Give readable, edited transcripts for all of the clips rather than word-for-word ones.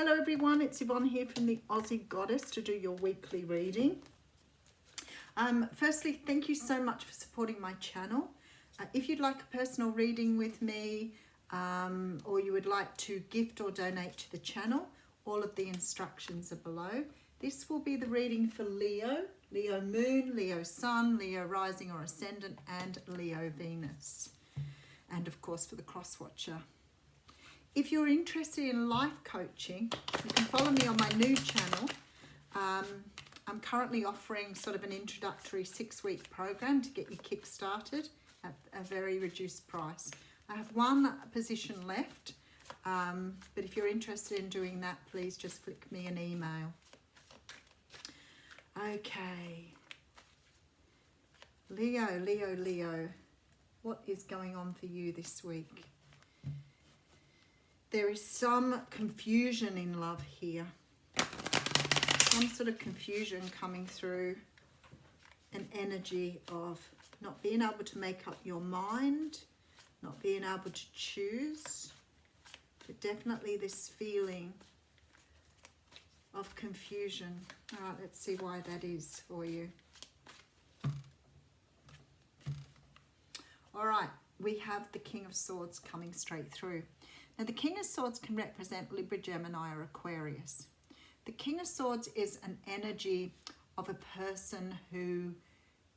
Hello everyone, it's Yvonne here from the Aussie Goddess to do your weekly reading. Firstly, thank you so much for supporting my channel. If you'd like a personal reading with me or you would like to gift or donate to the channel, all of the instructions are below. This will be the reading for Leo, Leo Moon, Leo Sun, Leo Rising or Ascendant and Leo Venus. And of course for the Cross Watcher. If you're interested in life coaching, you can follow me on my new channel. I'm currently offering sort of an introductory 6-week program to get you kick-started at a very reduced price. I have one position left, but if you're interested in doing that, please just flick me an email. Okay. Leo, Leo, Leo. What is going on for you this week? There is some confusion in love here. Some sort of confusion coming through, an energy of not being able to make up your mind, not being able to choose, but definitely this feeling of confusion. All right, let's see why that is for you. All right, we have the King of Swords coming straight through. Now, the King of Swords can represent Libra, Gemini, or Aquarius. The King of Swords is an energy of a person who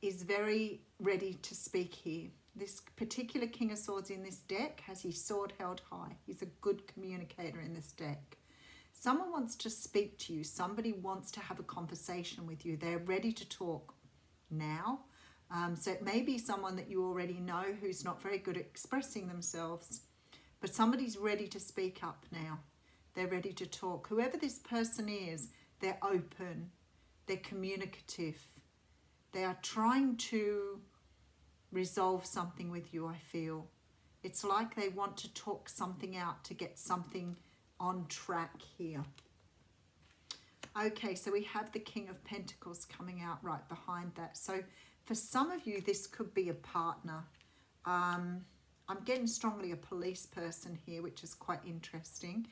is very ready to speak here. This particular King of Swords in this deck has his sword held high. He's a good communicator in this deck. Someone wants to speak to you. Somebody wants to have a conversation with you. They're ready to talk now. So it may be someone that you already know who's not very good at expressing themselves. But somebody's ready to speak up now. They're ready to talk. Whoever this person is, they're open. They're communicative. They are trying to resolve something with you, I feel. It's like they want to talk something out to get something on track here. Okay, so we have the King of Pentacles coming out right behind that. So for some of you, this could be a partner. I'm getting strongly a police person here, which is quite interesting.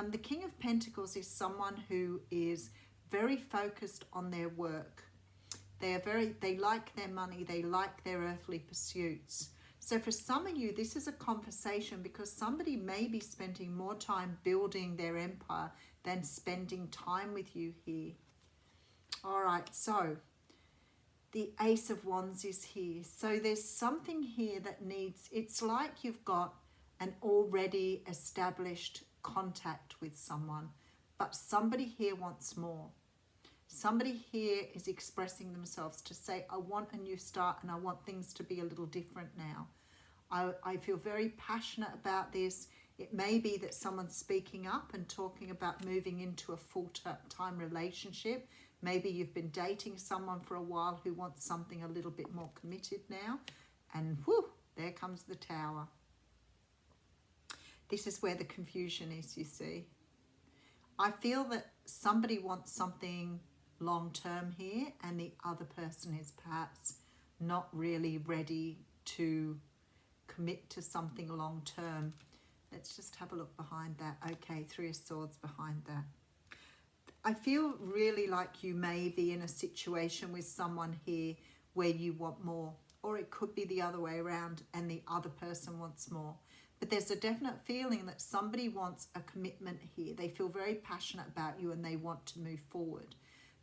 The King of Pentacles is someone who is very focused on their work. They like their money, they like their earthly pursuits. So for some of you, this is a conversation because somebody may be spending more time building their empire than spending time with you here. All right, so the Ace of Wands is here. So there's something here that needs, it's like you've got an already established contact with someone, but somebody here wants more. Somebody here is expressing themselves to say, I want a new start and I want things to be a little different now. I feel very passionate about this. It may be that someone's speaking up and talking about moving into a full-time relationship. Maybe you've been dating someone for a while who wants something a little bit more committed now. And whoo, there comes the Tower. This is where the confusion is, you see. I feel that somebody wants something long-term here and the other person is perhaps not really ready to commit to something long-term. Let's just have a look behind that. Okay, Three of Swords behind that. I feel really like you may be in a situation with someone here where you want more, or it could be the other way around and the other person wants more. But there's a definite feeling that somebody wants a commitment here. They feel very passionate about you and they want to move forward.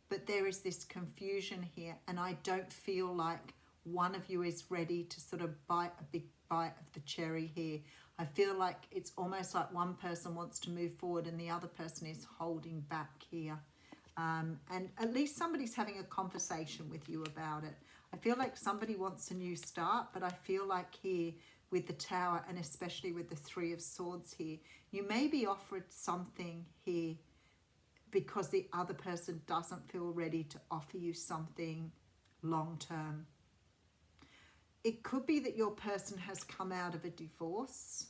But there is this confusion here and I don't feel like one of you is ready to sort of bite a big bite of the cherry here. I feel like it's almost like one person wants to move forward and the other person is holding back here. And at least somebody's having a conversation with you about it. I feel like somebody wants a new start, but I feel like here with the Tower and especially with the Three of Swords here, you may be offered something here because the other person doesn't feel ready to offer you something long term. It could be that your person has come out of a divorce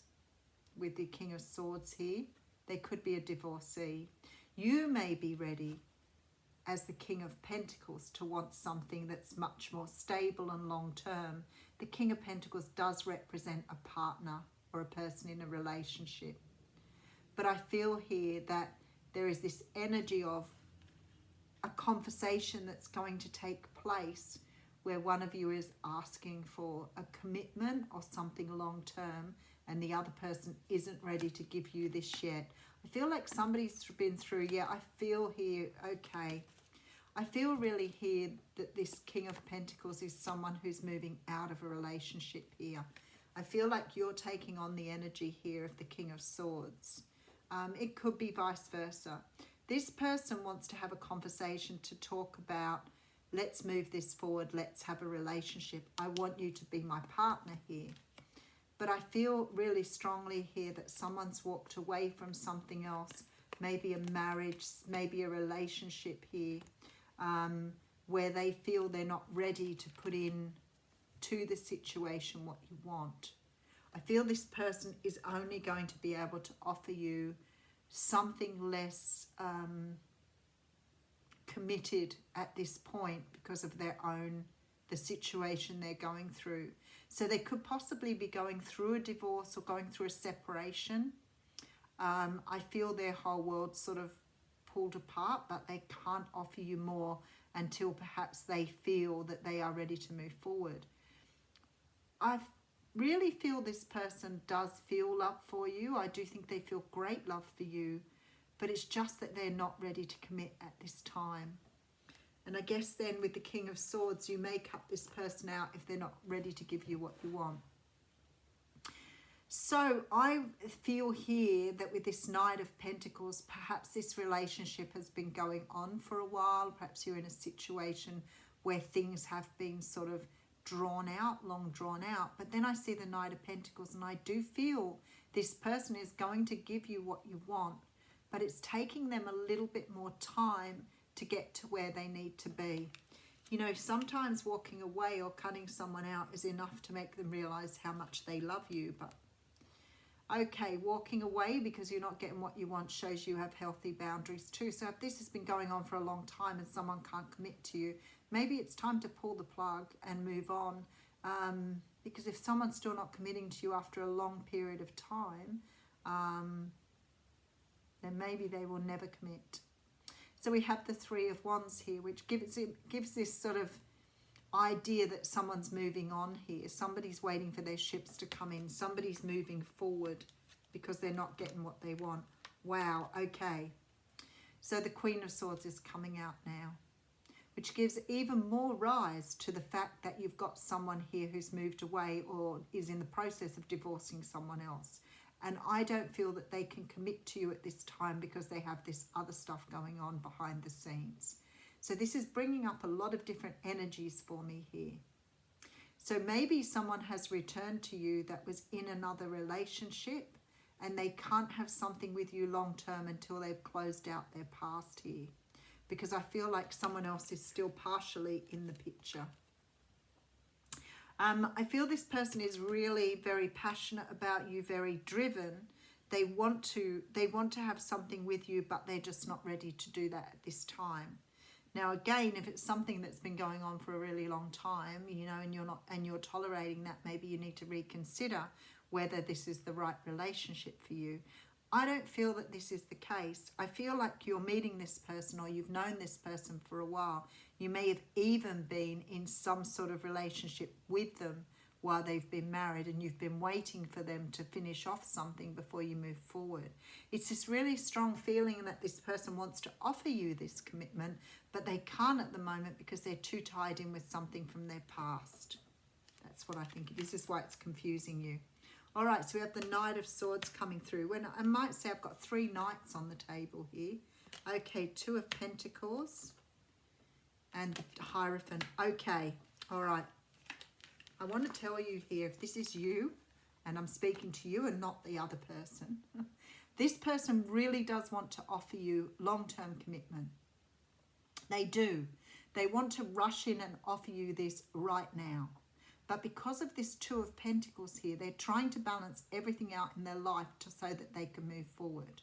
with the King of Swords here. They could be a divorcee. You may be ready as the King of Pentacles to want something that's much more stable and long-term. The King of Pentacles does represent a partner or a person in a relationship. But I feel here that there is this energy of a conversation that's going to take place where one of you is asking for a commitment or something long term, and the other person isn't ready to give you this yet. I feel like somebody's been through, I feel here, okay. I feel really here that this King of Pentacles is someone who's moving out of a relationship here. I feel like you're taking on the energy here of the King of Swords. It could be vice versa. This person wants to have a conversation to talk about, let's move this forward, let's have a relationship. I want you to be my partner here. But I feel really strongly here that someone's walked away from something else, maybe a marriage, maybe a relationship here, where they feel they're not ready to put in to the situation what you want. I feel this person is only going to be able to offer you something less committed at this point because of the situation they're going through. So they could possibly be going through a divorce or going through a separation. I feel their whole world sort of pulled apart, but they can't offer you more until perhaps they feel that they are ready to move forward. I really feel this person does feel love for you. I do think they feel great love for you, but it's just that they're not ready to commit at this time. And I guess then with the King of Swords, you may cut this person out if they're not ready to give you what you want. So I feel here that with this Knight of Pentacles, perhaps this relationship has been going on for a while. Perhaps you're in a situation where things have been sort of drawn out, long drawn out. But then I see the Knight of Pentacles, and I do feel this person is going to give you what you want, but it's taking them a little bit more time to get to where they need to be. You know, sometimes walking away or cutting someone out is enough to make them realize how much they love you. But okay, walking away because you're not getting what you want shows you have healthy boundaries too. So if this has been going on for a long time and someone can't commit to you, maybe it's time to pull the plug and move on. Because if someone's still not committing to you after a long period of time, then maybe they will never commit. So we have the Three of Wands here, which gives this sort of idea that someone's moving on here. Somebody's waiting for their ships to come in. Somebody's moving forward because they're not getting what they want. Wow, okay. So the Queen of Swords is coming out now, which gives even more rise to the fact that you've got someone here who's moved away or is in the process of divorcing someone else. And I don't feel that they can commit to you at this time because they have this other stuff going on behind the scenes. So this is bringing up a lot of different energies for me here. So maybe someone has returned to you that was in another relationship and they can't have something with you long term until they've closed out their past here. Because I feel like someone else is still partially in the picture. I feel this person is really very passionate about you, very driven. They want to have something with you, but they're just not ready to do that at this time. Now, again, if it's something that's been going on for a really long time, you know, and you're tolerating that, maybe you need to reconsider whether this is the right relationship for you. I don't feel that this is the case. I feel like you're meeting this person or you've known this person for a while. You may have even been in some sort of relationship with them while they've been married and you've been waiting for them to finish off something before you move forward. It's this really strong feeling that this person wants to offer you this commitment, but they can't at the moment because they're too tied in with something from their past. That's what I think. This is why it's confusing you. All right, so we have the Knight of Swords coming through. When I might say I've got 3 knights on the table here. Okay, 2 of Pentacles and the Hierophant. Okay, all right. I want to tell you here, if this is you, and I'm speaking to you and not the other person, this person really does want to offer you long-term commitment. They do. They want to rush in and offer you this right now. But because of this 2 of Pentacles here, they're trying to balance everything out in their life so that they can move forward.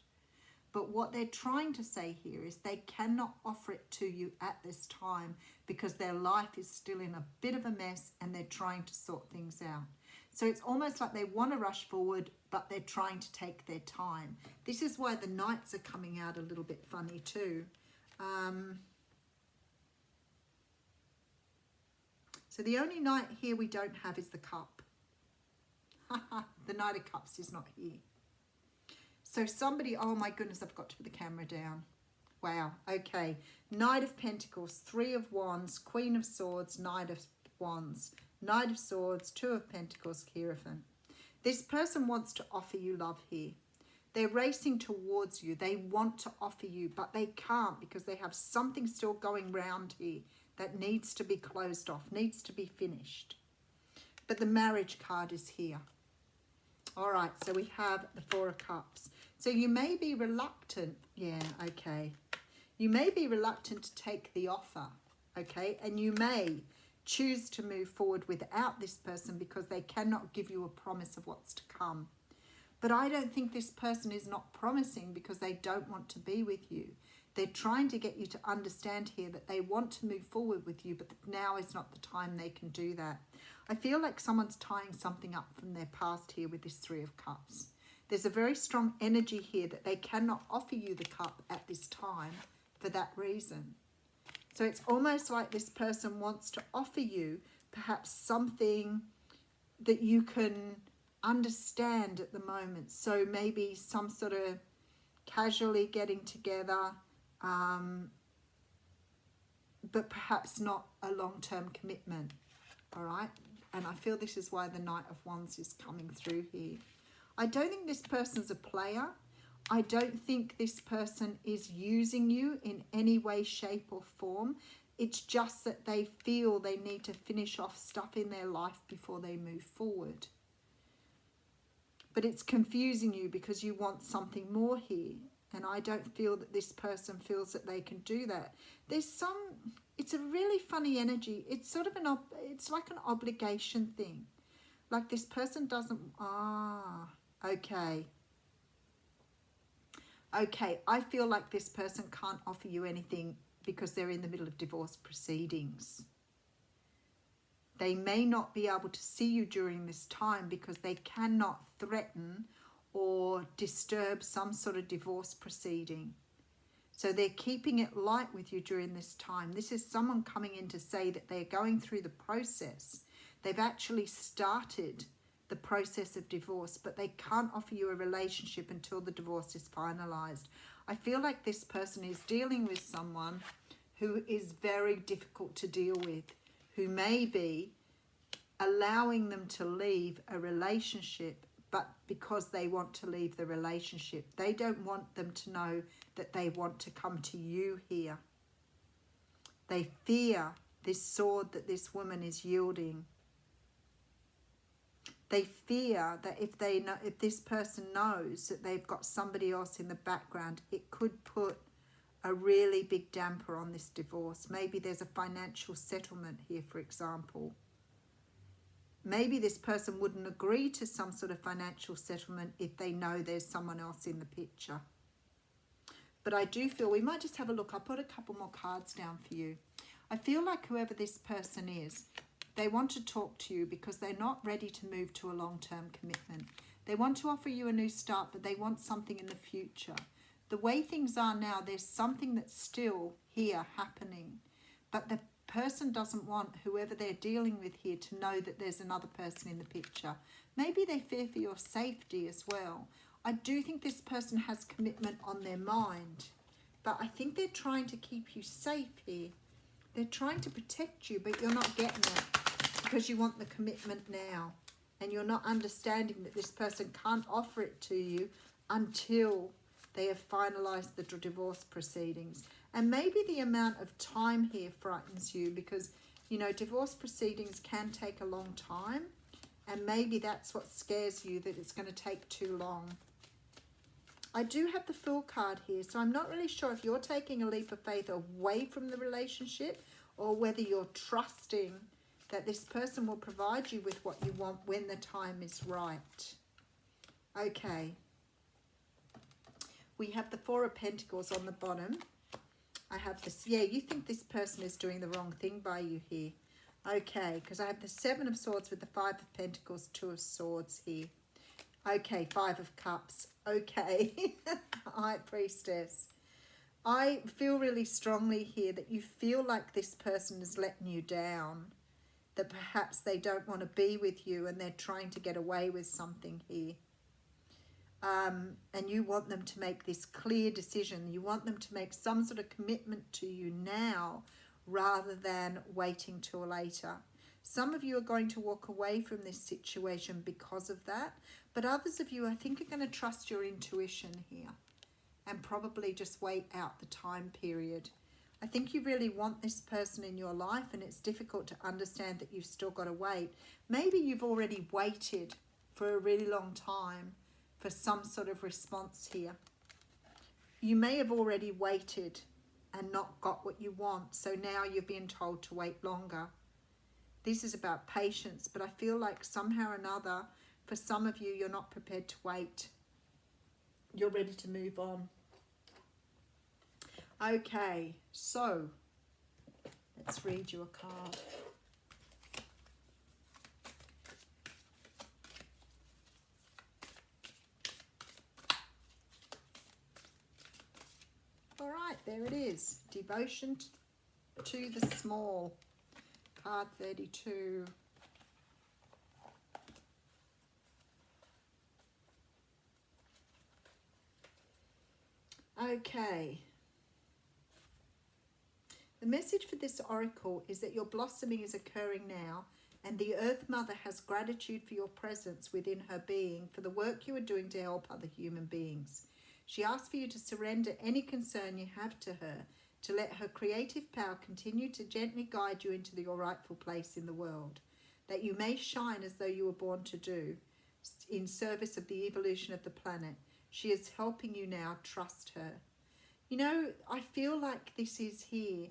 But what they're trying to say here is they cannot offer it to you at this time because their life is still in a bit of a mess and they're trying to sort things out. So it's almost like they want to rush forward, but they're trying to take their time. This is why the Knights are coming out a little bit funny too. So the only Knight here we don't have is the Cup. The Knight of Cups is not here. So somebody, oh my goodness, I've got to put the camera down. Wow, okay. Knight of Pentacles, Three of Wands, Queen of Swords, Knight of Wands, Knight of Swords, Two of Pentacles, Hierophant. This person wants to offer you love here. They're racing towards you. They want to offer you, but they can't because they have something still going round here that needs to be closed off, needs to be finished. But the marriage card is here. All right, so we have the Four of Cups. So you may be reluctant. Yeah, okay. You may be reluctant to take the offer, okay? And you may choose to move forward without this person because they cannot give you a promise of what's to come. But I don't think this person is not promising because they don't want to be with you. They're trying to get you to understand here that they want to move forward with you, but now is not the time they can do that. I feel like someone's tying something up from their past here with this Three of Cups. There's a very strong energy here that they cannot offer you the cup at this time for that reason. So it's almost like this person wants to offer you perhaps something that you can understand at the moment. So maybe some sort of casually getting together, but perhaps not a long-term commitment. All right, and I feel this is why the Knight of Wands is coming through here. I don't think this person's a player. I don't think this person is using you in any way, shape or form. It's just that they feel they need to finish off stuff in their life before they move forward. But it's confusing you because you want something more here. And I don't feel that this person feels that they can do that. There's some, it's a really funny energy. It's sort of it's like an obligation thing. Like this person doesn't, okay. Okay, I feel like this person can't offer you anything because they're in the middle of divorce proceedings. They may not be able to see you during this time because they cannot threaten or disturb some sort of divorce proceeding. So they're keeping it light with you during this time. This is someone coming in to say that they're going through the process. They've actually started the process of divorce, but they can't offer you a relationship until the divorce is finalized. I feel like this person is dealing with someone who is very difficult to deal with, who may be allowing them to leave a relationship, but because they want to leave the relationship, they don't want them to know that they want to come to you here. They fear this sword that this woman is yielding. They fear that if this person knows that they've got somebody else in the background, it could put a really big damper on this divorce. Maybe there's a financial settlement here, for example. Maybe this person wouldn't agree to some sort of financial settlement if they know there's someone else in the picture. But I do feel, we might just have a look. I'll put a couple more cards down for you. I feel like whoever this person is, they want to talk to you because they're not ready to move to a long-term commitment. They want to offer you a new start, but they want something in the future. The way things are now, there's something that's still here happening, but the person doesn't want whoever they're dealing with here to know that there's another person in the picture. Maybe they fear for your safety as well. I do think this person has commitment on their mind, but I think they're trying to keep you safe here. They're trying to protect you, but you're not getting it because you want the commitment now, and you're not understanding that this person can't offer it to you until they have finalized the divorce proceedings. And maybe the amount of time here frightens you because, you know, divorce proceedings can take a long time. And maybe that's what scares you, that it's going to take too long. I do have the Fool card here, so I'm not really sure if you're taking a leap of faith away from the relationship or whether you're trusting that this person will provide you with what you want when the time is right. Okay. We have the Four of Pentacles on the bottom. I have this, yeah, you think this person is doing the wrong thing by you here. Okay, because I have the Seven of Swords with the Five of Pentacles, Two of Swords here. Okay, Five of Cups. Okay, High Priestess. I feel really strongly here that you feel like this person is letting you down, that perhaps they don't want to be with you and they're trying to get away with something here. And you want them to make this clear decision. You want them to make some sort of commitment to you now rather than waiting till later. Some of you are going to walk away from this situation because of that, but others of you, I think, are going to trust your intuition here and probably just wait out the time period. I think you really want this person in your life, and it's difficult to understand that you've still got to wait. Maybe you've already waited for a really long time for some sort of response here. You may have already waited and not got what you want, so now you're being told to wait longer. This is about patience, but I feel like somehow or another, for some of you, you're not prepared to wait. You're ready to move on. Okay, so let's read you a card. All right, there it is. Devotion to the small. Card 32. Okay. The message for this oracle is that your blossoming is occurring now, and the Earth Mother has gratitude for your presence within her being, for the work you are doing to help other human beings. She asks for you to surrender any concern you have to her, to let her creative power continue to gently guide you into your rightful place in the world, that you may shine as though you were born to do, in service of the evolution of the planet. She is helping you now. Trust her. You know, I feel like this is here,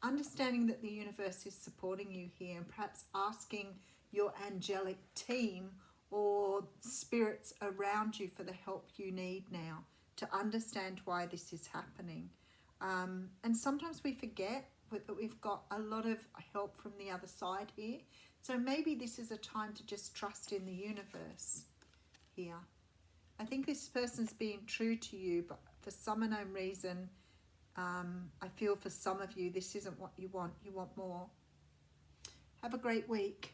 understanding that the universe is supporting you here, and perhaps asking your angelic team or spirits around you for the help you need now to understand why this is happening. And sometimes we forget that we've got a lot of help from the other side here. So maybe this is a time to just trust in the universe here. I think this person's being true to you, but for some unknown reason, I feel for some of you, this isn't what you want. You want more. Have a great week.